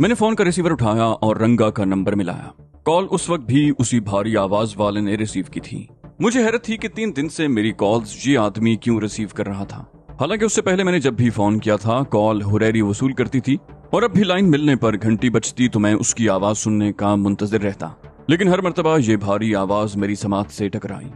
मैंने फोन का रिसीवर उठाया और रंगा का नंबर मिलाया। कॉल उस वक्त भी उसी भारी आवाज वाले ने रिसीव की थी। मुझे हैरत थी कि 3 दिन से मेरी कॉल्स ये आदमी क्यों रिसीव कर रहा था। हालांकि उससे पहले मैंने जब भी फोन किया था कॉल हुरैरी वसूल करती थी और अब भी लाइन मिलने पर घंटी बजती तो मैं उसकी आवाज सुनने का मुंतजिर रहता। लेकिन हर मर्तबा ये भारी आवाज मेरी समात से टकराई।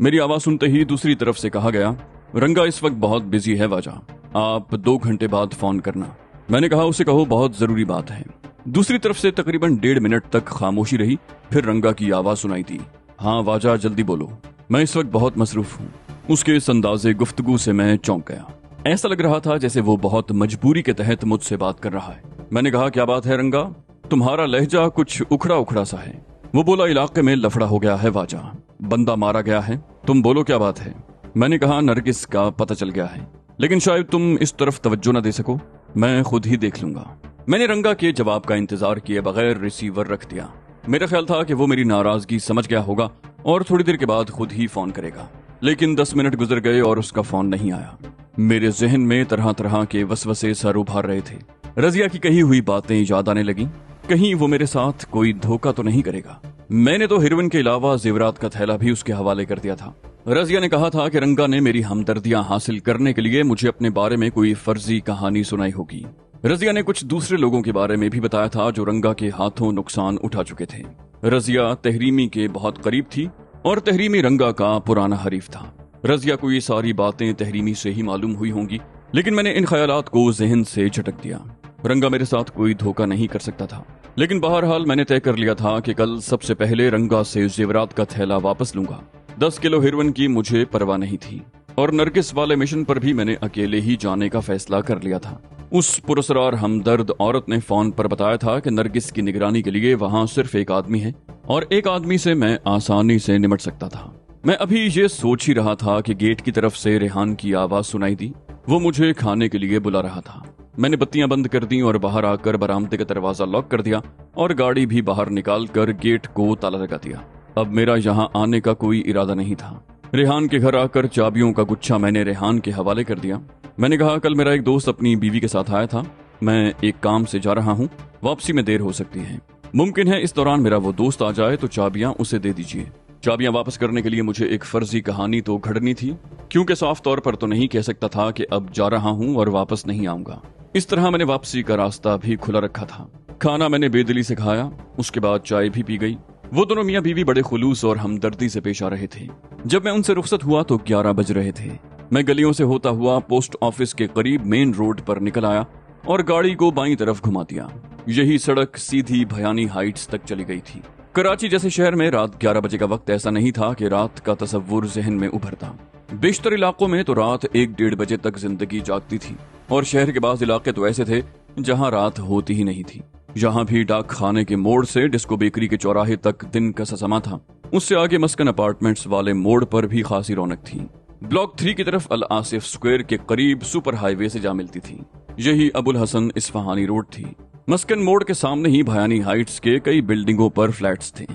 मेरी आवाज सुनते ही दूसरी तरफ से कहा गया, रंगा इस वक्त बहुत बिजी है वाजा, आप 2 घंटे बाद फोन करना। मैंने कहा उसे कहो बहुत जरूरी बात है। दूसरी तरफ से तकरीबन 1.5 मिनट तक खामोशी रही। फिर रंगा की आवाज सुनाई दी, हाँ वाजा जल्दी बोलो, मैं इस वक्त बहुत मसरूफ हूँ। उसके इस अंदाजे गुफ्तगू से मैं चौंक गया। ऐसा लग रहा था जैसे वो बहुत मजबूरी के तहत मुझसे बात कर रहा है। मैंने कहा क्या बात है रंगा, तुम्हारा लहजा कुछ उखड़ा उखड़ा सा है। वो बोला इलाके में लफड़ा हो गया है वाजा, बंदा मारा गया है, तुम बोलो क्या बात है। मैंने कहा नरगिस का पता चल गया है, लेकिन शायद तुम इस तरफ तवज्जो न दे सको, मैं खुद ही देख लूंगा। मैंने रंगा के जवाब का इंतजार किए बगैर रिसीवर रख दिया। मेरा ख्याल था कि वो मेरी नाराजगी समझ गया होगा और थोड़ी देर के बाद खुद ही फोन करेगा। लेकिन 10 मिनट गुजर गए और उसका फोन नहीं आया। मेरे जहन में तरह तरह के वसवसे सर उभार रहे थे। रजिया की कही हुई बातें याद आने लगी। कहीं वो मेरे साथ कोई धोखा तो नहीं करेगा। मैंने तो हेरोइन के अलावा जेवरात का थैला भी उसके हवाले कर दिया था। रजिया ने कहा था कि रंगा ने मेरी हमदर्दियां हासिल करने के लिए मुझे अपने बारे में कोई फर्जी कहानी सुनाई होगी। रजिया ने कुछ दूसरे लोगों के बारे में भी बताया था जो रंगा के हाथों नुकसान उठा चुके थे। रजिया तहरीमी के बहुत करीब थी और तहरीमी रंगा का पुराना हरीफ था। रजिया को ये सारी बातें तहरीमी से ही मालूम हुई होंगी, लेकिन मैंने इन ख्यालात को जहन से झटक दिया। रंगा मेरे साथ कोई धोखा नहीं कर सकता था। लेकिन बहरहाल मैंने तय कर लिया था कि कल सबसे पहले रंगा से जेवरात का थैला वापस लूंगा। 10 किलो हेरोइन की मुझे परवाह नहीं थी और नरगिस वाले मिशन पर भी मैंने अकेले ही जाने का फैसला कर लिया था। उस पुरस्कार हमदर्द औरत ने फोन पर बताया था कि नरगिस की निगरानी के लिए वहां सिर्फ एक आदमी है और एक आदमी से मैं आसानी से निमट सकता था। मैं अभी ये सोच ही रहा था कि गेट की तरफ से रेहान की आवाज सुनाई दी। वो मुझे खाने के लिए बुला रहा था। मैंने बत्तियां बंद कर दी और बाहर आकर बरामदे का दरवाजा लॉक कर दिया और गाड़ी भी बाहर निकाल कर गेट को ताला लगा दिया। अब मेरा यहाँ आने का कोई इरादा नहीं था। रेहान के घर आकर चाबियों का गुच्छा मैंने रेहान के हवाले कर दिया। मैंने कहा कल मेरा एक दोस्त अपनी बीवी के साथ आया था, मैं एक काम से जा रहा हूँ, वापसी में देर हो सकती है। मुमकिन है इस दौरान मेरा वो दोस्त आ जाए तो चाबियां उसे दे दीजिए। चाबियां वापस करने के लिए मुझे एक फर्जी कहानी तो घड़नी थी, क्योंकि साफ तौर पर तो नहीं कह सकता था कि अब जा रहा हूँ और वापस नहीं आऊंगा। इस तरह मैंने वापसी का रास्ता भी खुला रखा था। खाना मैंने बेदिली से खाया, उसके बाद चाय भी पी गई। वो दोनों मियाँ बीवी बड़े खुलूस और हमदर्दी से पेश आ रहे थे। जब मैं उनसे रुखसत हुआ तो 11 बज रहे थे। मैं गलियों से होता हुआ पोस्ट ऑफिस के करीब मेन रोड पर निकल आया और गाड़ी को बाईं तरफ घुमा दिया। यही सड़क सीधी भयानी हाइट्स तक चली गई थी। कराची जैसे शहर में रात 11 बजे का वक्त ऐसा नहीं था कि रात का तस्वुर जहन में उभरता। बेशतर इलाकों में तो रात 1-1.5 बजे तक जिंदगी जागती थी और शहर के बाज़ इलाके तो ऐसे थे जहां रात होती ही नहीं थी। यहाँ भी डाक खाने के मोड़ से डिस्को बेकरी के चौराहे तक दिन का समा था। उससे आगे मस्कन अपार्टमेंट्स वाले मोड़ पर भी खासी रौनक थी। ब्लॉक 3 की तरफ अल आसिफ स्क्वायर के करीब सुपर हाईवे से जा मिलती थी। यही अबुल हसन इस्फहानी रोड थी। मस्कन मोड़ के सामने ही भयानी हाइट्स के कई बिल्डिंगों पर फ्लैट्स थे।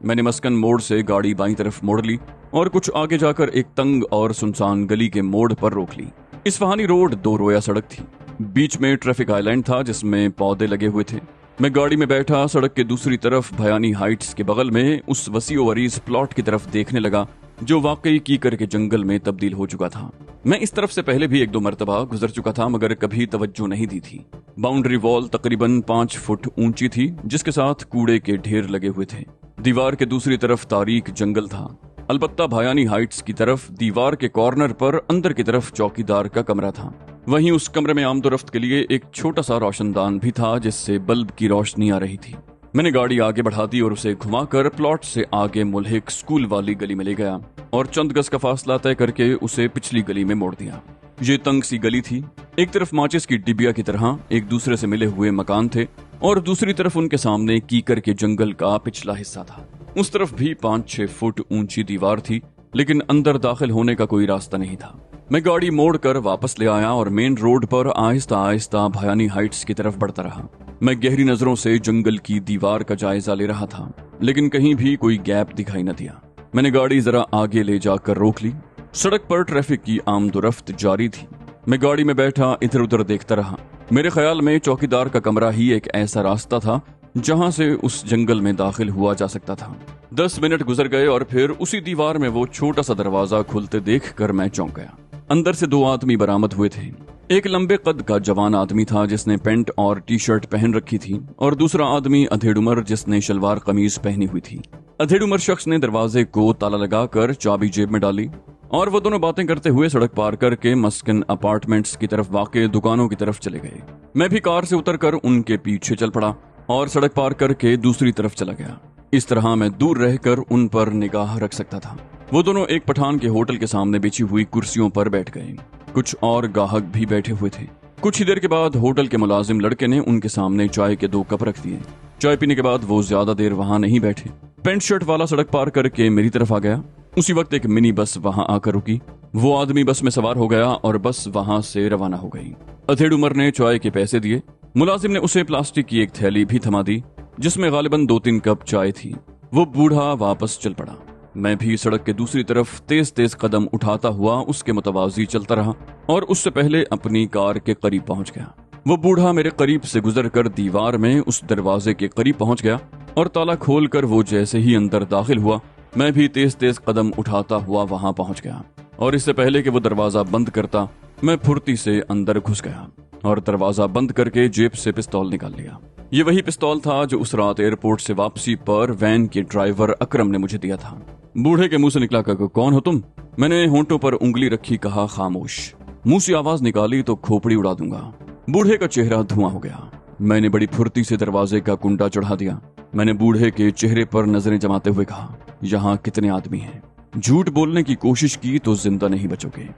मैंने मस्कन मोड़ से गाड़ी बाईं तरफ मोड़ ली और कुछ आगे जाकर एक तंग और सुनसान गली के मोड़ पर रोक ली। इस्फहानी रोड 2 रोया सड़क थी। बीच में ट्रैफिक आइलैंड था जिसमें पौधे लगे हुए थे। मैं गाड़ी में बैठा सड़क के दूसरी तरफ भयानी हाइट्स के बगल में उस वसीओ वरीज प्लॉट की तरफ देखने लगा जो वाकई कीकर के जंगल में तब्दील हो चुका था। मैं इस तरफ से पहले भी 1-2 मरतबा गुजर चुका था मगर कभी तवज्जो नहीं दी थी। बाउंड्री वॉल तकरीबन 5 फुट ऊंची थी जिसके साथ कूड़े के ढेर लगे हुए थे। दीवार के दूसरी तरफ तारीक जंगल था। अलबत्ता भयानी हाइट्स की तरफ दीवार के कॉर्नर पर अंदर की तरफ चौकीदार का कमरा था। वहीं उस कमरे में आमदोरफ्त के लिए एक छोटा सा रोशनदान भी था जिससे बल्ब की रोशनी आ रही थी। मैंने गाड़ी आगे बढ़ा दी और उसे घुमाकर प्लॉट से आगे मुल्हिक स्कूल वाली गली में ले गया और चंद गज का फासला तय करके उसे पिछली गली में मोड़ दिया। ये तंग सी गली थी। एक तरफ माचिस की डिबिया की तरह एक दूसरे से मिले हुए मकान थे और दूसरी तरफ उनके सामने कीकर के जंगल का पिछला हिस्सा था। उस तरफ भी 5-6 फुट ऊंची दीवार थी लेकिन अंदर दाखिल होने का कोई रास्ता नहीं था। मैं गाड़ी मोड़कर वापस ले आया और मेन रोड पर आहिस्ता आहिस्ता भयानी हाइट्स की तरफ बढ़ता रहा। मैं गहरी नजरों से जंगल की दीवार का जायजा ले रहा था लेकिन कहीं भी कोई गैप दिखाई न दिया। मैंने गाड़ी जरा आगे ले जाकर रोक ली। सड़क पर ट्रैफिक की आमदोरफ्त जारी थी। मैं गाड़ी में बैठा इधर उधर देखता रहा। मेरे ख्याल में चौकीदार का कमरा ही एक ऐसा रास्ता था जहां से उस जंगल में दाखिल हुआ जा सकता था। 10 मिनट गुजर गए और फिर उसी दीवार में वो छोटा सा दरवाजा खुलते देखकर मैं चौंक गया। अंदर से 2 आदमी बरामद हुए थे। एक लंबे कद का जवान आदमी था जिसने पैंट और टी शर्ट पहन रखी थी, और दूसरा आदमी अधेड़ उम्र जिसने शलवार कमीज पहनी हुई थी। अधेड़ उम्र शख्स ने दरवाजे को ताला लगाकर चाबी जेब में डाली और वो दोनों बातें करते हुए सड़क पार करके मस्कन अपार्टमेंट्स की तरफ वाक़े दुकानों की तरफ चले गए। मैं भी कार से उतरकर उनके पीछे चल पड़ा और सड़क पार करके दूसरी तरफ चला गया। इस तरह मैं दूर रहकर उन पर निगाह रख सकता था। वो दोनों एक पठान के होटल के सामने बिछी हुई कुर्सियों पर बैठ गए। कुछ और गाहक भी बैठे हुए थे। कुछ ही देर के बाद होटल के मुलाजिम लड़के ने उनके सामने चाय के 2 कप रख दिए। चाय पीने के बाद वो ज्यादा देर वहां नहीं बैठे। पैंट शर्ट वाला सड़क पार करके मेरी तरफ आ गया। उसी वक्त एक मिनी बस वहां आकर रुकी। वो आदमी बस में सवार हो गया और बस वहां से रवाना हो गई। अधेड़ उमर ने चाय के पैसे दिए। मुलाजिम ने उसे प्लास्टिक की एक थैली भी थमा दी जिसमें गालिबन 2-3 कप चाय थी। वो बूढ़ा वापस चल पड़ा। मैं भी सड़क के दूसरी तरफ तेज तेज कदम उठाता हुआ उसके मुतवाजी चलता रहा और उससे पहले अपनी कार के करीब पहुंच गया। वो बूढ़ा मेरे करीब से गुजरकर दीवार में उस दरवाजे के करीब पहुंच गया और ताला खोलकर वो जैसे ही अंदर दाखिल हुआ, मैं भी तेज तेज कदम उठाता हुआ वहां पहुंच गया। और इससे पहले कि वो दरवाजा बंद करता, मैं फुर्ती से अंदर घुस गया और दरवाजा बंद करके जेब से पिस्तौल निकाल लिया। ये वही पिस्तौल था जो उस रात एयरपोर्ट से वापसी पर वैन के ड्राइवर अकरम ने मुझे दिया था। बूढ़े के मुंह से निकला, कौन हो तुम? मैंने होंठों पर उंगली रखी, कहा खामोश। मुंह से आवाज निकाली तो खोपड़ी उड़ा दूंगा। बूढ़े का चेहरा धुआं हो गया। मैंने बड़ी फुर्ती से दरवाजे का कुंडा चढ़ा दिया। मैंने बूढ़े के चेहरे पर नजरें जमाते हुए कहा, यहाँ कितने आदमी हैं? झूठ बोलने की कोशिश की तो जिंदा नहीं बचोगे।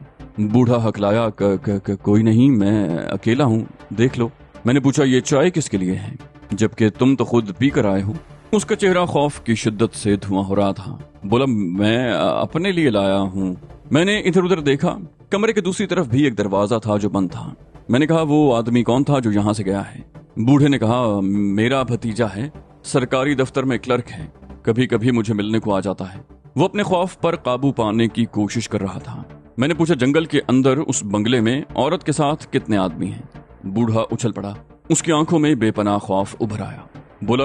बूढ़ा हकलाया, कोई नहीं, मैं अकेला हूँ, देख लो। मैंने पूछा, ये चाय किसके लिए है, जबकि तुम तो खुद पी कर आए हो? उसका चेहरा खौफ की शिद्दत से धुआं हो रहा था। बोला, मैं अपने लिए लाया हूँ। मैंने इधर उधर देखा। कमरे के दूसरी तरफ भी एक दरवाजा था जो बंद था। मैंने कहा, वो आदमी कौन था जो यहाँ से गया है? बूढ़े ने कहा, मेरा भतीजा है, सरकारी दफ्तर में क्लर्क है, कभी कभी मुझे मिलने को आ जाता है। वो अपने खौफ पर काबू पाने की कोशिश कर रहा था। मैंने पूछा, जंगल के अंदर उस बंगले में औरत के साथ कितने आदमी हैं? बूढ़ा उछल पड़ा। उसकी आंखों में बेपनाह खौफ उभर आया। बोला,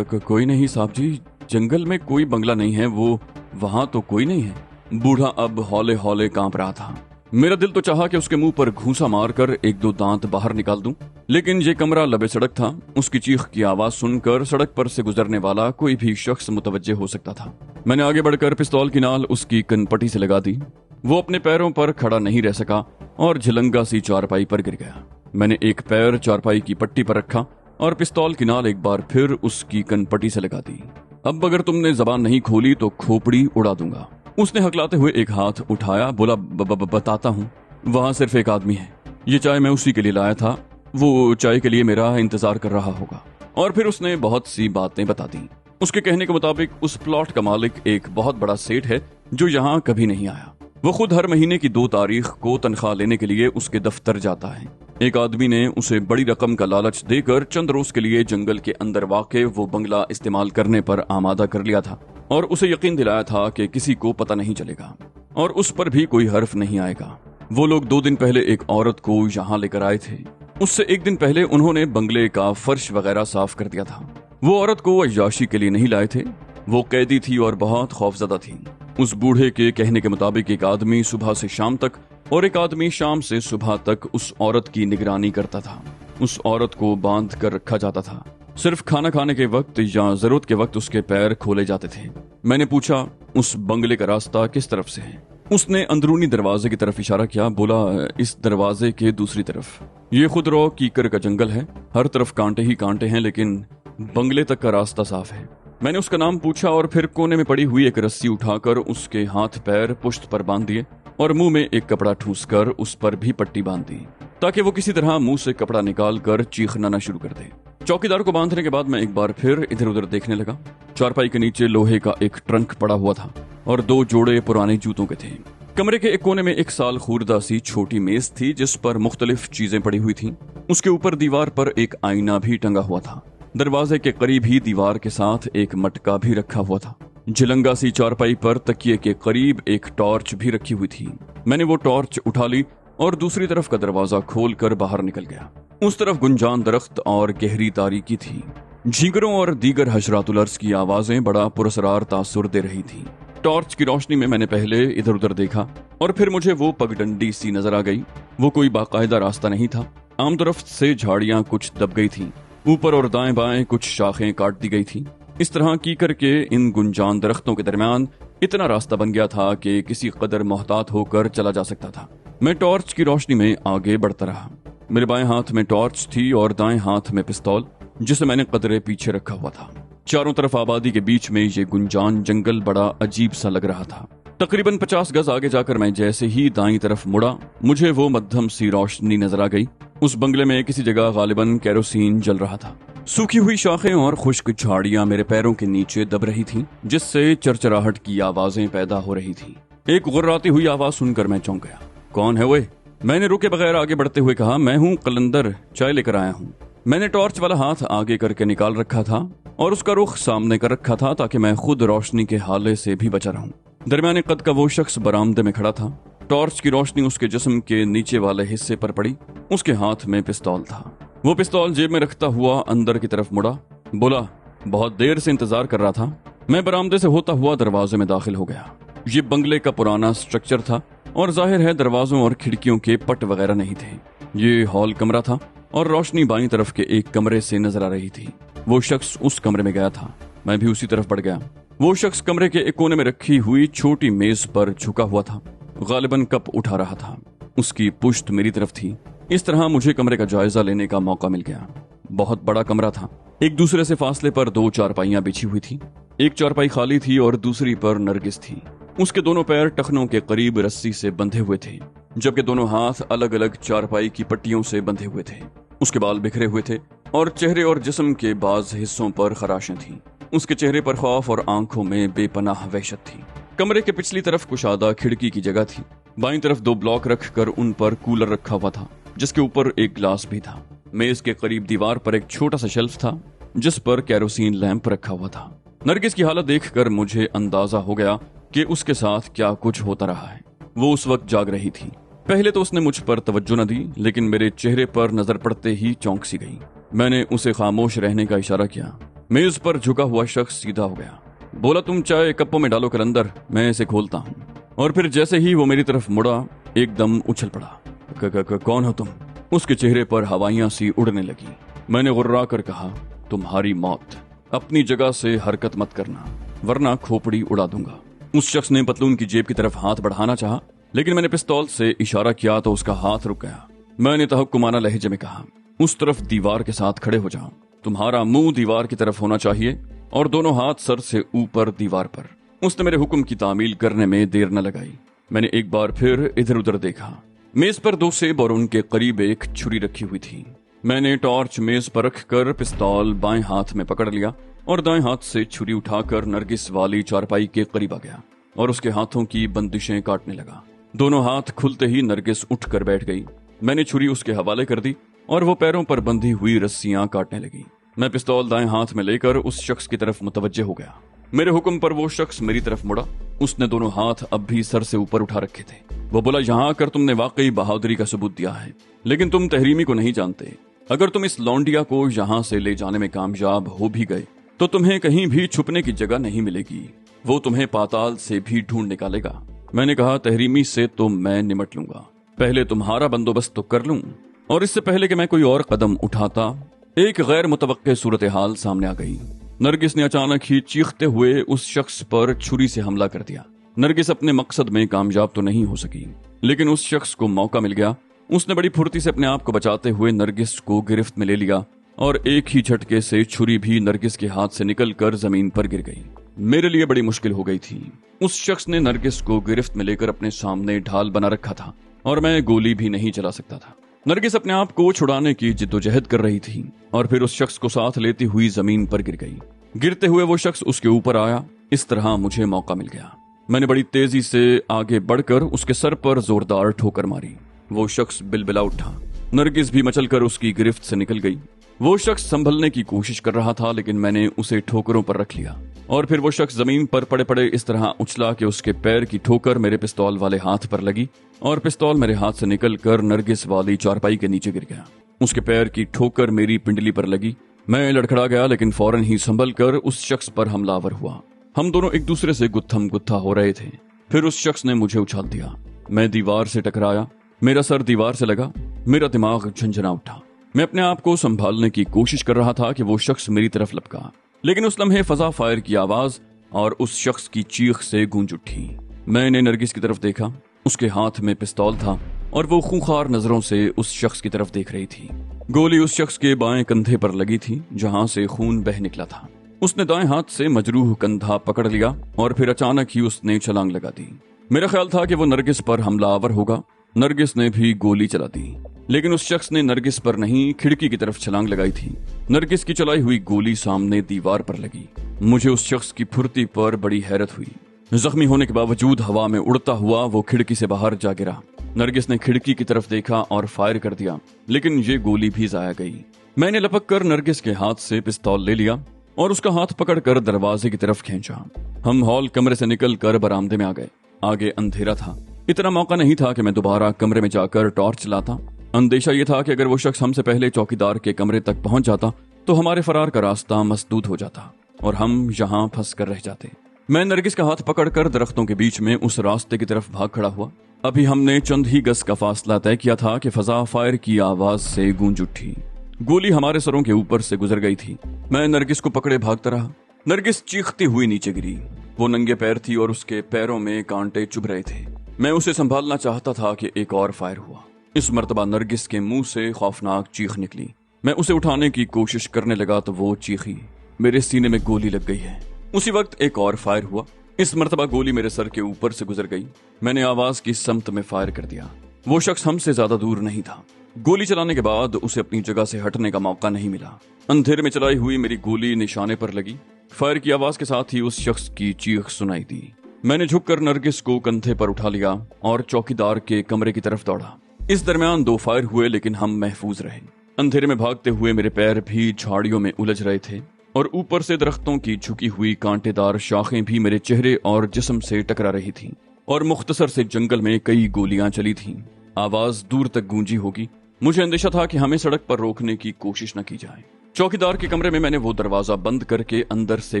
कोई नहीं साहब जी, जंगल में कोई बंगला नहीं है, वो वहां तो कोई नहीं है। बूढ़ा अब हौले हौले कांप रहा था। मेरा दिल तो चाहा कि उसके मुंह पर घूंसा मारकर 1-2 दांत बाहर निकाल दूं, लेकिन ये कमरा लबे सड़क था। उसकी चीख की आवाज सुनकर सड़क पर से गुजरने वाला कोई भी शख्स मुतवज्जे हो सकता था। मैंने आगे बढ़कर पिस्तौल की नाल उसकी कनपटी से लगा दी। वो अपने पैरों पर खड़ा नहीं रह सका और झिलंगा सी चारपाई पर गिर गया। मैंने एक पैर चारपाई की पट्टी पर रखा और पिस्तौल की नाल एक बार फिर उसकी कनपटी से लगा दी। अब अगर तुमने जबान नहीं खोली तो खोपड़ी उड़ा दूंगा। उसने हकलाते हुए एक हाथ उठाया। बोला, बताता हूँ, वहां सिर्फ एक आदमी है। ये चाय मैं उसी के लिए लाया था, वो चाय के लिए मेरा इंतजार कर रहा होगा। और फिर उसने बहुत सी बातें बता दी। उसके कहने के मुताबिक उस प्लॉट का मालिक एक बहुत बड़ा सेठ है जो यहाँ कभी नहीं आया। वो खुद हर महीने की 2 तारीख को तनख्वाह लेने के लिए उसके दफ्तर जाता है। एक आदमी ने उसे बड़ी रकम का लालच देकर चंद रोज के लिए जंगल के अंदर वाक़े वो बंगला इस्तेमाल करने पर आमादा कर लिया था और उसे यकीन दिलाया था कि किसी को पता नहीं चलेगा और उस पर भी कोई हर्फ नहीं आएगा। वो लोग 2 दिन पहले एक औरत को यहाँ लेकर आए थे। उससे 1 दिन पहले उन्होंने बंगले का फर्श वगैरह साफ कर दिया था। वो औरत को अय्याशी के लिए नहीं लाए थे। वो कैदी थी और बहुत खौफजदा थी। उस बूढ़े के कहने के मुताबिक एक आदमी सुबह से शाम तक और एक आदमी शाम से सुबह तक उस औरत की निगरानी करता था। उस औरत को बांध कर रखा जाता था। सिर्फ खाना खाने के वक्त या जरूरत के वक्त उसके पैर खोले जाते थे। मैंने पूछा, उस बंगले का रास्ता किस तरफ से है? उसने अंदरूनी दरवाजे की तरफ इशारा किया। बोला, इस दरवाजे के दूसरी तरफ। ये खुदरो कीकर का जंगल है, हर तरफ कांटे ही कांटे हैं, लेकिन बंगले तक का रास्ता साफ है। मैंने उसका नाम पूछा और फिर कोने में पड़ी हुई एक रस्सी उठाकर उसके हाथ पैर पुश्त पर बांध दिए और मुंह में एक कपड़ा ठूसकर उस पर भी पट्टी बांध दी ताकि वो किसी तरह मुंह से कपड़ा निकाल कर चीखना न शुरू कर दे। चौकीदार को बांधने के बाद मैं एक बार फिर इधर उधर देखने लगा। चारपाई के नीचे लोहे का एक ट्रंक पड़ा हुआ था और 2 जोड़े पुराने जूतों के थे। कमरे के एक कोने में एक साल खूरदा सी छोटी मेज थी जिस पर मुख्तलिफ चीजें पड़ी हुई थी। उसके ऊपर दीवार पर एक आईना भी टंगा हुआ था। दरवाजे के करीब ही दीवार के साथ एक मटका भी रखा हुआ था। झिलंगा सी चारपाई पर तकिए के करीब एक टॉर्च भी रखी हुई थी। मैंने वो टॉर्च उठा ली और दूसरी तरफ का दरवाजा खोल कर बाहर निकल गया। उस तरफ गुंजान दरख्त और गहरी तारीकी थी। झींगरों और दीगर हशरातुल अर्ज की आवाजें बड़ा पुरस्रार तासुर दे रही थी। टॉर्च की रोशनी में मैंने पहले इधर उधर देखा और फिर मुझे वो पगडंडी सी नजर आ गई। वो कोई बाकायदा रास्ता नहीं था। आम दरख्त से झाड़ियां कुछ दब गई थीं। ऊपर और दाएं बाएं कुछ शाखें काट दी गई थीं। इस तरह की करके इन गुंजान दरख्तों के दरमियान इतना रास्ता बन गया था कि किसी कदर मोहतात होकर चला जा सकता था। मैं टॉर्च की रोशनी में आगे बढ़ता रहा। मेरे बाएं हाथ में टॉर्च थी और दाएं हाथ में पिस्तौल, जिसे मैंने कदरे पीछे रखा हुआ था। चारों तरफ आबादी के बीच में ये गुंजान जंगल बड़ा अजीब सा लग रहा था। तकरीबन 50 गज आगे जाकर मैं जैसे ही दाईं तरफ मुड़ा, मुझे वो मध्यम सी रोशनी नजर आ गई। उस बंगले में किसी जगह गालिबन केरोसिन जल रहा था। सूखी हुई शाखें और खुश्क झाड़ियां मेरे पैरों के नीचे दब रही थीं, जिससे चरचराहट की आवाजें पैदा हो रही थीं। एक गुर्राती हुई आवाज सुनकर मैं चौंक गया। कौन है वो? मैंने रुके बगैर आगे बढ़ते हुए कहा। मैं हूँ कलंदर, चाय लेकर आया हूँ। मैंने टॉर्च वाला हाथ आगे करके निकाल रखा था और उसका रुख सामने कर रखा था ताकि मैं खुद रोशनी के हाले से भी बचा रहूं। दरमियाने कद का वो शख्स बरामदे में खड़ा था। टॉर्च की रोशनी उसके जिस्म के नीचे वाले हिस्से पर पड़ी। उसके हाथ में पिस्तौल था। वो पिस्तौल जेब में रखता हुआ अंदर की तरफ मुड़ा। बोला, बहुत देर से इंतजार कर रहा था। मैं बरामदे से होता हुआ दरवाजे में दाखिल हो गया। ये बंगले का पुराना स्ट्रक्चर था और जाहिर है दरवाजों और खिड़कियों के पट वगैरह नहीं थे। ये हॉल कमरा था और रोशनी बाईं तरफ के एक कमरे से नजर आ रही थी। वो शख्स उस कमरे में गया था। मैं भी उसी तरफ बढ़ गया। वो शख्स कमरे के एक कोने में रखी हुई छोटी मेज पर झुका हुआ था। गालिबन कप उठा रहा था। उसकी पुश्त मेरी तरफ थी। इस तरह मुझे कमरे का जायजा लेने का मौका मिल गया। बहुत बड़ा कमरा था। एक दूसरे से फासले पर 2 चारपाइयां बिछी हुई थी। एक चारपाई खाली थी और दूसरी पर नरगिस थी। उसके दोनों पैर टखनों के करीब रस्सी से बंधे हुए थे, जबकि दोनों हाथ अलग अलग चारपाई की पट्टियों से बंधे हुए थे। उसके बाल बिखरे हुए थे और चेहरे और जिस्म के बाज हिस्सों पर खराशें थीं। उसके चेहरे पर खौफ और आंखों में बेपनाह वहशत थी। कमरे के पिछली तरफ कुशादा खिड़की की जगह थी। बाईं तरफ 2 ब्लॉक रखकर उन पर कूलर रखा हुआ था, जिसके ऊपर एक ग्लास भी था। मेज के करीब दीवार पर एक छोटा सा शेल्फ था, जिस पर केरोसिन लैंप रखा हुआ था। नरगिस की हालत देखकर मुझे अंदाजा हो गया कि उसके साथ क्या कुछ होता रहा है। वो उस वक्त जाग रही थी। पहले तो उसने मुझ पर तवज्जो न दी, लेकिन मेरे चेहरे पर नजर पड़ते ही चौंक सी गई। मैंने उसे खामोश रहने का इशारा किया। मेज पर झुका हुआ शख्स सीधा हो गया। बोला, तुम चाय कप्पों में डालो कलंदर, मैं इसे खोलता हूँ। और फिर जैसे ही वो मेरी तरफ मुड़ा, एकदम उछल पड़ा। कौन हो तुम? उसके चेहरे पर हवाइयां सी उड़ने लगी। मैंने गुर्रा कर कहा, तुम्हारी मौत। अपनी जगह से हरकत मत करना, वरना खोपड़ी उड़ा दूंगा। उस शख्स ने पतलून की जेब की तरफ हाथ बढ़ाना चाहा, लेकिन मैंने पिस्तौल से इशारा किया तो उसका हाथ रुक गया। मैंने तहक्कुमाना लहजे में कहा, उस तरफ दीवार के साथ खड़े हो जाओ। तुम्हारा मुंह दीवार की तरफ होना चाहिए और दोनों हाथ सर से ऊपर दीवार पर। उसने मेरे हुक्म की तामील करने में देर न लगाई। मैंने एक बार फिर इधर उधर देखा। मेज पर 2 सेब और उनके करीब एक छुरी रखी हुई थी। मैंने टॉर्च मेज पर रखकर पिस्तौल बाएं हाथ में पकड़ लिया और दाएं हाथ से छुरी उठाकर नरगिस वाली चारपाई के करीब आ गया और उसके हाथों की बंदिशें काटने लगा। दोनों हाथ खुलते ही नरगिस उठकर बैठ गई। मैंने छुरी उसके हवाले कर दी और वो पैरों पर बंधी हुई रस्सियां काटने लगी। मैं पिस्तौल दाएं हाथ में लेकर उस शख्स की तरफ मुतवज्जे हो गया। मेरे हुक्म पर वो शख्स मेरी तरफ मुड़ा। उसने दोनों हाथ अब भी सर से ऊपर उठा रखे थे। वो बोला, यहाँ आकर तुमने वाकई बहादुरी का सबूत दिया है, लेकिन तुम तहरीमी को नहीं जानते। अगर तुम इस लौंडिया को यहाँ से ले जाने में कामयाब हो भी गए तो तुम्हें कहीं भी छुपने की जगह नहीं मिलेगी। वो तुम्हें पाताल से भी ढूंढ निकालेगा। मैंने कहा, तहरीमी से तो मैं निमट लूंगा, पहले तुम्हारा बंदोबस्त तो कर लूं। और इससे पहले कि मैं कोई और कदम उठाता, एक गैर मुतवक्के सूरत हाल सामने आ गई। नरगिस ने अचानक ही चीखते हुए उस शख्स पर छुरी से हमला कर दिया। नरगिस अपने मकसद में कामयाब तो नहीं हो सकी, लेकिन उस शख्स को मौका मिल गया। उसने बड़ी फुर्ती से अपने आप को बचाते हुए नरगिस को गिरफ्त में ले लिया और एक ही झटके से छुरी भी नरगिस के हाथ से निकलकर जमीन पर गिर गई। मेरे लिए बड़ी मुश्किल हो गई थी। उस शख्स ने नरगिस को गिरफ्त में लेकर अपने सामने ढाल बना रखा था और मैं गोली भी नहीं चला सकता था। नरगिस अपने आप को छुड़ाने की जिद्दोजहद कर रही थी और फिर उस शख्स को साथ लेती हुई जमीन पर गिर गई। गिरते हुए वो शख्स उसके ऊपर आया। इस तरह मुझे मौका मिल गया। मैंने बड़ी तेजी से आगे बढ़कर उसके सर पर जोरदार ठोकर मारी। वो शख्स बिलबिला उठा। नरगिस भी मचलकर उसकी गिरफ्त से निकल गई। वो शख्स संभलने की कोशिश कर रहा था, लेकिन मैंने उसे ठोकरों पर रख लिया और फिर वो शख्स जमीन पर पड़े पड़े इस तरह उछला कि उसके पैर की ठोकर मेरे पिस्तौल वाले हाथ पर लगी और पिस्तौल मेरे हाथ से निकलकर नरगिस वाली चारपाई के नीचे गिर गया। उसके पैर की ठोकर मेरी पिंडली पर लगी। मैं लड़खड़ा गया, लेकिन फौरन ही संभल कर उस शख्स पर हमलावर हुआ। हम दोनों एक दूसरे से गुत्थम गुत्था हो रहे थे। फिर उस शख्स ने मुझे उछाल दिया। मैं दीवार से टकराया, मेरा सर दीवार से लगा, मेरा दिमाग झंझना उठा। मैं अपने आप को संभालने की कोशिश कर रहा था कि वो शख्स मेरी तरफ लपका, लेकिन उस लम्हे फजा फायर की आवाज और उस शख्स की चीख से गूंज उठी। मैंने नरगिस की तरफ देखा। उसके हाथ में पिस्तौल था और वो खूंखार नजरों से उस शख्स की तरफ देख रही थी। गोली उस शख्स के बाएं कंधे पर लगी थी, जहां से खून बह निकला था। उसने दाएं हाथ से मजरूह कंधा पकड़ लिया और फिर अचानक ही उसने छलांग लगा दी। मेरा ख्याल था कि वो नरगिस पर हमलावर होगा। नरगिस ने भी गोली चला दी, लेकिन उस शख्स ने नरगिस पर नहीं, खिड़की की तरफ छलांग लगाई थी। नरगिस की चलाई हुई गोली सामने दीवार पर लगी। मुझे उस शख्स की फुर्ती पर बड़ी हैरत हुई। जख्मी होने के बावजूद हवा में उड़ता हुआ वो खिड़की से बाहर जा गिरा। नरगिस ने खिड़की की तरफ देखा और फायर कर दिया, लेकिन ये गोली भी जाया गई। मैंने लपक कर नरगिस के हाथ से पिस्तौल ले लिया और उसका हाथ पकड़कर दरवाजे की तरफ खींचा। हम हॉल कमरे से निकल कर बरामदे में आ गए। आगे अंधेरा था। इतना मौका नहीं था कि मैं दोबारा कमरे में जाकर टॉर्च चलाता। अंदेशा यह था कि अगर वो शख्स हमसे पहले चौकीदार के कमरे तक पहुंच जाता तो हमारे फरार का रास्ता मसदूद हो जाता और हम यहाँ फंस कर रह जाते। मैं नरगिस का हाथ पकड़कर दरख्तों के बीच में उस रास्ते की तरफ भाग खड़ा हुआ। अभी हमने चंद ही गज का फासला तय किया था कि फजा फायर की आवाज से गूंज उठी। गोली हमारे सरों के ऊपर से गुजर गई थी। मैं नरगिस को पकड़े भागता रहा। नरगिस चीखती हुई नीचे गिरी। वो नंगे पैर थी और उसके पैरों में कांटे चुभ रहे थे। मैं उसे संभालना चाहता था कि एक और फायर हुआ। इस मर्तबा नरगिस के मुंह से खौफनाक चीख निकली। मैं उसे उठाने की कोशिश करने लगा तो वो चीखी, मेरे सीने में गोली लग गई है। उसी वक्त एक और फायर हुआ। इस मर्तबा गोली मेरे सर के ऊपर से गुजर गई। मैंने आवाज की समत में फायर कर दिया। वो शख्स हमसे ज्यादा दूर नहीं था। गोली चलाने के बाद उसे अपनी जगह से हटने का मौका नहीं मिला। अंधेरे में चलाई हुई मेरी गोली निशाने पर लगी। फायर की आवाज के साथ ही उस शख्स की चीख सुनाई दी। मैंने झुककर नरगिस को कंधे पर उठा लिया और चौकीदार के कमरे की तरफ दौड़ा। इस दरमियान 2 फायर हुए, लेकिन हम महफूज रहे। अंधेरे में भागते हुए मेरे पैर भी झाड़ियों में उलझ रहे थे और ऊपर से दरख्तों की झुकी हुई कांटेदार शाखें भी मेरे चेहरे और जिस्म से टकरा रही थीं और मुख्तसर से जंगल में कई गोलियां चली थीं। आवाज दूर तक गूंजी होगी। मुझे अंदेशा था कि हमें सड़क पर रोकने की कोशिश न की जाए। चौकीदार के कमरे में मैंने वो दरवाजा बंद करके अंदर से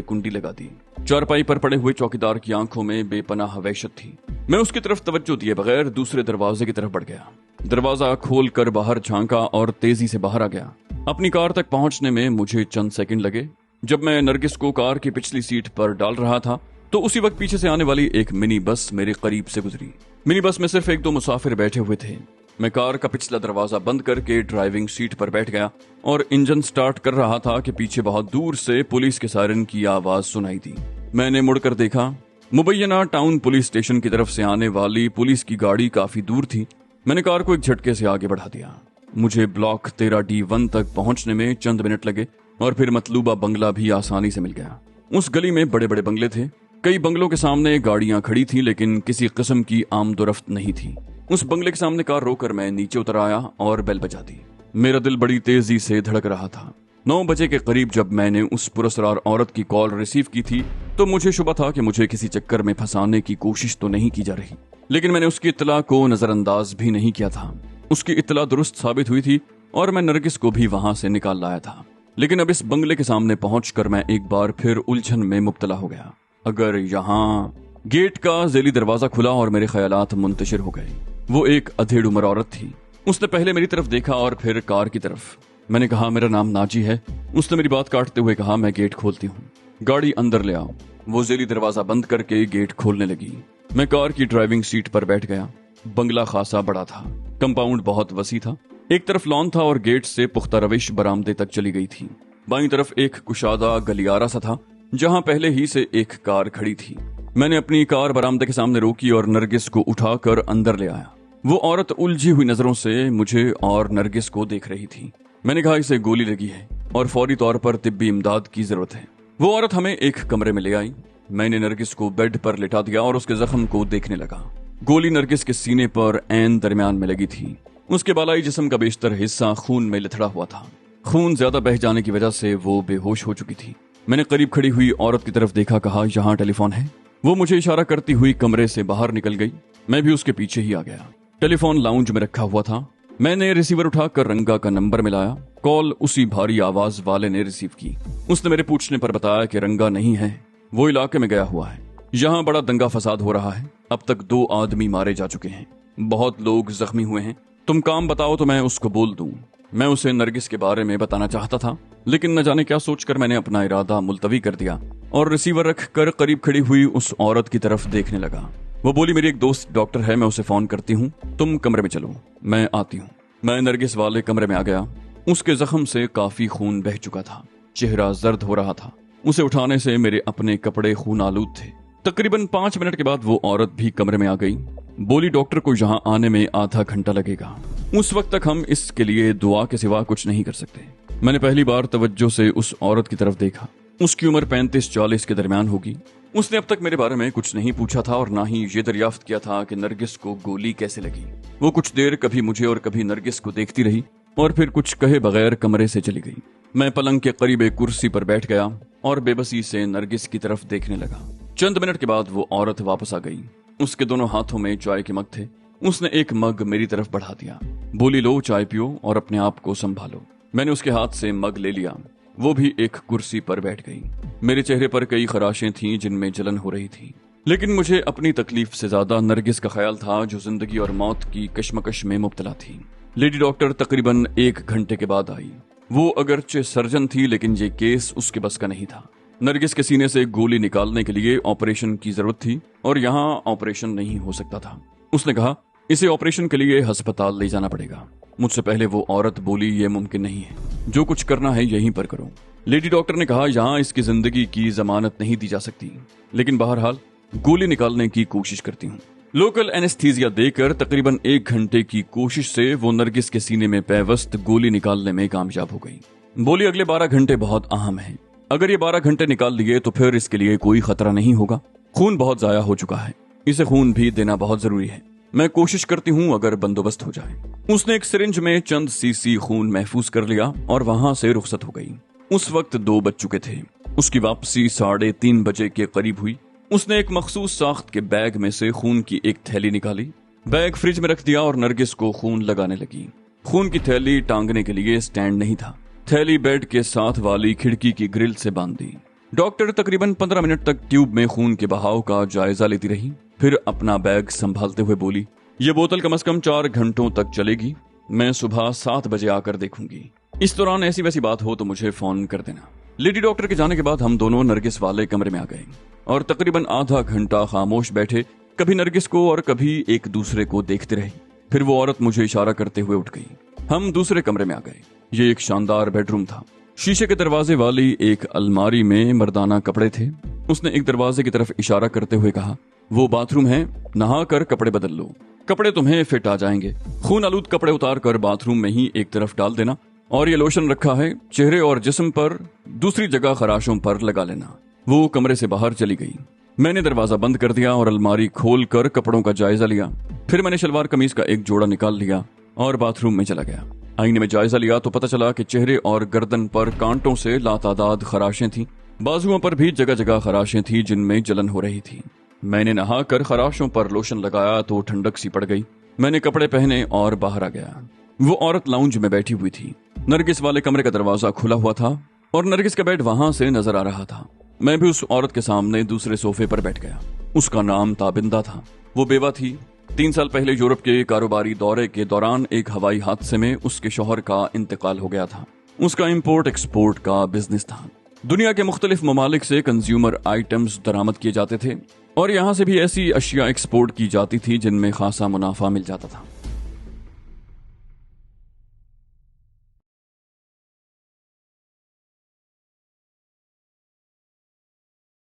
कुंडी लगा दी। चारपाई पर पड़े हुए चौकीदार की आंखों में बेपनाह वहशत थी। मैं उसकी तरफ तवज्जो दिए बगैर दूसरे दरवाजे की तरफ बढ़ गया। दरवाजा खोल कर बाहर झांका और तेजी से बाहर आ गया। अपनी कार तक पहुंचने में मुझे चंद सेकंड लगे। जब मैं नरगिस को कार की पिछली सीट पर डाल रहा था तो उसी वक्त पीछे से आने वाली एक मिनी बस मेरे करीब से गुजरी। मिनी बस में सिर्फ 1-2 मुसाफिर बैठे हुए थे। मैं कार का पिछला दरवाजा बंद करके ड्राइविंग सीट पर बैठ गया और इंजन स्टार्ट कर रहा था कि पीछे बहुत दूर से पुलिस के सायरन की आवाज सुनाई दी। मैंने मुड़कर देखा। मुबैना टाउन पुलिस स्टेशन की तरफ से आने वाली पुलिस की गाड़ी काफी दूर थी। मैंने कार को एक झटके से आगे बढ़ा दिया। मुझे ब्लॉक 13D1 तक पहुंचने में चंद मिनट लगे और फिर मतलूबा बंगला भी आसानी से मिल गया। उस गली में बड़े बड़े बंगले थे। कई बंगलों के सामने गाड़ियां खड़ी थी, लेकिन किसी किस्म की आमदोरफ्त नहीं थी। उस बंगले के सामने कार रोककर मैं नीचे उतर आया और बेल बजा दी। मेरा दिल बड़ी तेजी से धड़क रहा था। 9 बजे के करीब जब मैंने उस पुरस्कार औरत की कॉल रिसीव की थी तो मुझे शुबा था कि मुझे किसी चक्कर में फंसाने की कोशिश तो नहीं की जा रही, लेकिन मैंने उसकी इत्तला को नजरअंदाज भी नहीं किया था। उसकी इत्तला दुरुस्त साबित हुई थी और मैं नरगिस को भी वहां से निकाल लाया था। लेकिन अब इस बंगले के सामने पहुंचकर मैं एक बार फिर उलझन में मुब्तला हो गया। अगर यहाँ गेट का ज़ेली दरवाजा खुला और मेरे ख्यालात मुंतशिर हो गए। वो एक अधेड़ उम्र औरत थी। उसने पहले मेरी तरफ देखा और फिर कार की तरफ। मैंने कहा, मेरा नाम नाजी है। उसने मेरी बात काटते हुए कहा, मैं गेट खोलती हूँ, गाड़ी अंदर ले आओ। वो ज़ेली दरवाजा बंद करके गेट खोलने लगी। मैं कार की ड्राइविंग सीट पर बैठ गया। बंगला खासा बड़ा था। कंपाउंड बहुत वसी था। एक तरफ लॉन था और गेट से पुख्ता रविश बरामदे तक चली गई थी। बाईं तरफ एक कुशादा गलियारा सा था जहां पहले ही से एक कार खड़ी थी। मैंने अपनी कार बरामदे के सामने रोकी और नरगिस को उठाकर अंदर ले आया। वो औरत उलझी हुई नजरों से मुझे और नरगिस को देख रही थी। मैंने कहा, इसे गोली लगी है और फौरी तौर पर तिब्बी इमदाद की जरूरत है। वो औरत हमें एक कमरे में ले आई। मैंने नरगिस को बेड पर लिटा दिया और उसके जख्म को देखने लगा। गोली नरगिस के सीने पर ऐन दरमियान में लगी थी। उसके बालाई जिस्म का बेशतर हिस्सा खून में लिथड़ा हुआ था। خون زیادہ بہہ جانے کی وجہ سے وہ بے ہوش ہو چکی تھی۔ میں نے قریب کھڑی ہوئی عورت کی طرف دیکھا، کہا یہاں ٹیلی فون ہے۔ وہ مجھے اشارہ کرتی ہوئی کمرے سے باہر نکل گئی۔ میں بھی اس کے پیچھے ہی آ گیا۔ ٹیلی فون لاؤنج میں رکھا ہوا تھا۔ میں نے ریسیور اٹھا کر رنگا کا نمبر ملایا۔ کال اسی بھاری آواز والے نے ریسیو کی۔ اس نے میرے پوچھنے پر بتایا کہ رنگا نہیں ہے، وہ علاقے میں گیا ہوا ہے، یہاں بڑا دنگا فساد ہو رہا ہے، اب تک 2 آدمی مارے جا چکے ہیں، بہت لوگ زخمی ہوئے ہیں، تم کام بتاؤ تو میں اس کو بول دوں۔ میں اسے نرگس کے بارے میں بتانا چاہتا تھا، لیکن نہ جانے کیا سوچ کر میں نے اپنا ارادہ ملتوی کر دیا اور ریسیور رکھ کر قریب کھڑی ہوئی اس عورت کی طرف دیکھنے لگا۔ وہ بولی میری ایک دوست ڈاکٹر ہے، میں اسے فون کرتی ہوں، تم کمرے میں چلو، میں آتی ہوں۔ میں نرگس والے کمرے میں آ گیا۔ اس کے زخم سے کافی خون بہہ چکا تھا، چہرہ زرد ہو رہا تھا، اسے اٹھانے سے میرے اپنے کپڑے خون آلود تھے۔ تقریباً 5 منٹ کے بعد وہ عورت بھی کمرے میں آ گئی۔ بولی ڈاکٹر کو یہاں آنے میں آدھا گھنٹہ لگے گا، اس وقت تک ہم اس کے لیے دعا کے سوا کچھ نہیں کر سکتے۔ میں نے پہلی بار توجہ سے اس عورت کی طرف دیکھا۔ اس کی عمر 35-40 کے درمیان ہوگی۔ اس نے اب تک میرے بارے میں کچھ نہیں پوچھا تھا اور نہ ہی یہ دریافت کیا تھا کہ نرگس کو گولی کیسے لگی۔ وہ کچھ دیر کبھی مجھے اور کبھی نرگس کو دیکھتی رہی اور پھر کچھ کہے بغیر کمرے سے چلی گئی۔ میں پلنگ کے قریب ایک کرسی پر بیٹھ گیا اور بے بسی سے نرگس کی طرف دیکھنے لگا۔ چند منٹ کے بعد وہ عورت واپس آ گئی۔ اس کے دونوں ہاتھوں میں چائے کے مگ تھے۔ اس نے ایک مگ میری طرف بڑھا دیا، بولی لو چائے پیو اور اپنے آپ کو سنبھالو۔ میں نے اس کے ہاتھ سے مگ لے لیا۔ وہ بھی ایک کرسی پر بیٹھ گئی۔ میرے چہرے پر کئی خراشیں تھیں جن میں جلن ہو رہی تھی، لیکن مجھے اپنی تکلیف سے زیادہ نرگس کا خیال تھا جو زندگی اور موت کی کشمکش میں مبتلا تھی۔ لیڈی ڈاکٹر تقریباً 1 گھنٹے کے بعد آئی۔ وہ اگرچہ سرجن تھی لیکن یہ کیس اس کے بس کا نہیں تھا۔ نرگس کے سینے سے گولی نکالنے کے لیے آپریشن کی ضرورت تھی اور یہاں آپریشن نہیں ہو سکتا تھا۔ اس نے کہا اسے آپریشن کے لیے ہسپتال لے جانا پڑے گا۔ مجھ سے پہلے وہ عورت بولی یہ ممکن نہیں ہے، جو کچھ کرنا ہے یہیں پر کرو۔ لیڈی ڈاکٹر نے کہا یہاں اس کی زندگی کی ضمانت نہیں دی جا سکتی، لیکن بہرحال گولی نکالنے کی کوشش کرتی ہوں۔ لوکل اینستھیزیا دے کر تقریباً 1 گھنٹے کی کوشش سے وہ نرگس کے سینے میں پیوست گولی نکالنے میں کامیاب ہو گئی۔ بولی اگلے 12 گھنٹے بہت اہم ہیں، اگر یہ 12 گھنٹے نکال لیے تو پھر اس کے لیے کوئی خطرہ نہیں ہوگا۔ خون بہت ضائع ہو چکا ہے، اسے خون بھی دینا بہت ضروری ہے، میں کوشش کرتی ہوں اگر بندوبست ہو جائے۔ اس نے ایک سرنج میں چند سی خون محفوظ کر لیا اور وہاں سے رخصت ہو گئی۔ اس وقت 2 بج چکے تھے۔ اس کی واپسی 3:30 بجے کے قریب ہوئی۔ اس نے ایک مخصوص ساخت کے بیگ میں سے خون کی ایک تھیلی نکالی، بیگ فریج میں رکھ دیا اور نرگس کو خون لگانے لگی۔ خون کی تھیلی ٹانگنے کے لیے سٹینڈ نہیں تھا، تھیلی بیڈ کے ساتھ والی کھڑکی کی گرل سے باندھ دی۔ ڈاکٹر تقریباً 15 منٹ تک ٹیوب میں خون کے بہاؤ کا جائزہ لیتی رہی، پھر اپنا بیگ سنبھالتے ہوئے بولی یہ بوتل کم از کم 4 گھنٹوں تک چلے گی، میں صبح 7 بجے آ کر دیکھوں گی، اس دوران ایسی ویسی بات ہو تو مجھے فون کر دینا۔ لیڈی ڈاکٹر کے جانے کے بعد ہم دونوں نرگس والے کمرے میں آ گئے اور تقریباً آدھا گھنٹہ خاموش بیٹھے، کبھی نرگس کو اور کبھی ایک دوسرے کو دیکھتے رہے۔ پھر وہ عورت مجھے اشارہ کرتے ہوئے اٹھ گئی۔ ہم دوسرے کمرے میں آ گئے۔ یہ ایک شاندار بیڈ روم تھا۔ شیشے کے دروازے والی ایک الماری میں مردانہ کپڑے تھے۔ اس نے ایک دروازے کی طرف اشارہ کرتے ہوئے کہا وہ باتھ روم ہے، نہا کر کپڑے بدل لو، کپڑے تمہیں فٹ آ جائیں گے۔ خون آلود کپڑے اتار کر باتھ روم میں ہی ایک طرف ڈال دینا اور یہ لوشن رکھا ہے، چہرے اور جسم پر، دوسری جگہ خراشوں پر لگا لینا۔ وہ کمرے سے باہر چلی گئی۔ میں نے دروازہ بند کر دیا اور الماری کھول کر کپڑوں کا جائزہ لیا۔ پھر میں نے شلوار قمیض کا ایک جوڑا نکال لیا اور باتھ روم میں چلا گیا۔ آئینے میں جائزہ لیا تو پتہ چلا کہ چہرے اور گردن پر کانٹوں سے لاتعداد خراشیں تھیں، بازوؤں پر بھی جگہ جگہ خراشیں تھیں جن میں جلن ہو رہی تھی۔ میں نے نہا کر خراشوں پر لوشن لگایا تو ٹھنڈک سی پڑ گئی۔ میں نے کپڑے پہنے اور باہر آ گیا۔ وہ عورت لاؤنج میں بیٹھی ہوئی تھی۔ نرگس والے کمرے کا دروازہ کھلا ہوا تھا اور نرگس کا بیڈ وہاں سے نظر آ رہا تھا۔ میں بھی اس عورت کے سامنے دوسرے صوفے پر بیٹھ گیا۔ اس کا نام تابندہ تھا۔ وہ بیوہ تھی۔ 3 سال پہلے یورپ کے کاروباری دورے کے دوران ایک ہوائی حادثے میں اس کے شوہر کا انتقال ہو گیا تھا۔ اس کا امپورٹ ایکسپورٹ کا بزنس تھا۔ دنیا کے مختلف ممالک سے کنزیومر آئٹمز درآمد کیے جاتے تھے اور یہاں سے بھی ایسی اشیاء ایکسپورٹ کی جاتی تھی جن میں خاصا منافع مل جاتا تھا۔